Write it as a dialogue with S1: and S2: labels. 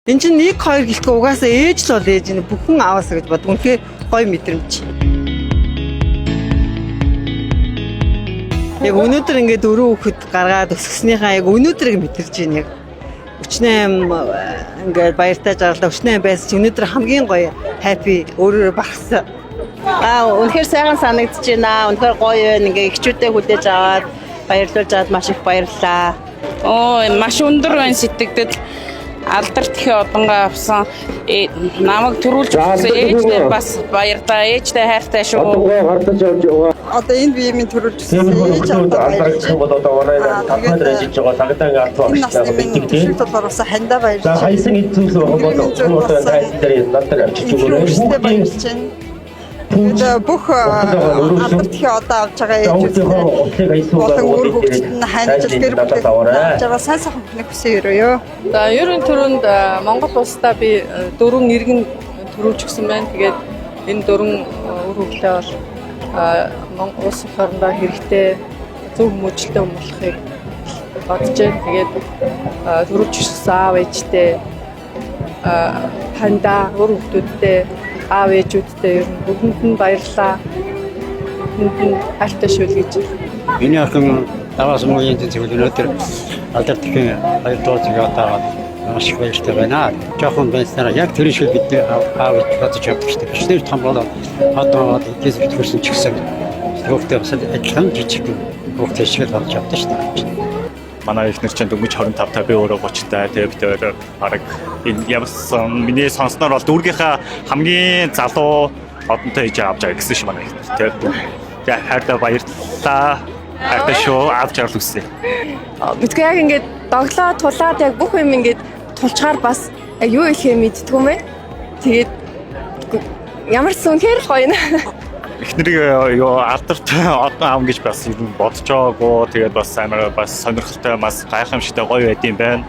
S1: Энэ чинь 1 2 гэлтгүй угаасаа ээж л бол ээж энэ бүхэн аваасаа гэж боддог. Үнэхээр гоё мэдрэмж. Яг өнөөдөр ингээд 4 хүүхэд гаргаад өсгснийхаа яг өнөөдрийг мэдэрч байна яг. 48 ингээд баяртай жаргалаа 48 байсан чи өнөөдөр хамгийн гоё happy өөрөөр багсан.
S2: Үнэхээр сайхан санагдаж байна. Үнэхээр гоё байна. Ингээ эхчүүдээ хүлээж аваад баярлуулж аваад маш их баярлалаа.
S3: Маш өндөр байна сэтгэгдэл. Алдарт их одонгоо авсан намайг төрүүлж өгсөн ээжтэй бас баярлалаа. Ээжтэй хайртай шүү.
S1: Одоо энэ биеийн төрүүлж өгсөн ээж аваа баярлалаа. Хандаа баярлалаа.
S4: хайсан эцүүс
S1: Тэгээд бүх алдарт их одоо авч байгаа ээжүүдтэй болон өөр хүүхдэд нь хандж гэр бүлтэй авч байгаа сайн сайхан бүхний хүсээ өрөөё.
S5: За ерөн төрөнд Монгол улсдаа би 4 иргэн төрүүлж өгсөн байна. Тэгээд энэ 4 өөр хүүхдээ бол Монгол улс орноо хэрэгтэй зөв хүмүүжлэлтэй өмөлөхийг бодож байна. Тэгээд төрүүлж өгсөн аав ээжтэй хандаа өөр хүүхдүүдтэй аав ээжүүдтэй ер нь бүгдэнд нь баярлалаа. Бүгдэнд нь хайртай шүү л гэж.
S6: Миний охин даваас мууийн зөвлөл өнөөдөр алдарт ихэн баярлалаа згаагаад маш их баяртай байна. Жохон байснараа яг тэр шиг бид аав ээж бодож явдаг шүү дээ. Бичнэр том болоод одоо гэсэж төрсөн ч гэсэн хүүхдээ бас адилхан жижиг хүүхдээ шиг болж явдаг шүү дээ.
S4: манай ихнэр чинь дөнгөж 25 та би өөрөө 30 та тэгээ бид өөрөө баг энэ явсан миний сонсноор бол дүүргийнхаа хамгийн залуу одонтой ээж авч байгаа гэсэн шиг манай ихнэр тэгээ хайртай баярлалаа хайртай шүү авч ярил үсэ.
S5: Бидгээ яг ингээд доглоо тулаад яг бүх юм ингээд тулчгаар бас яг юу хэлэхээ мэддэг юм байна. Тэгээд ямар ч үнэхээр л гоё нэ.
S4: Эхнэрийг юу алдарт одоо аав гэж бас бодож байгаагүй тэгээд бас амар бас сонирхолтой бас гайхамшигтай гоё байд юм байна.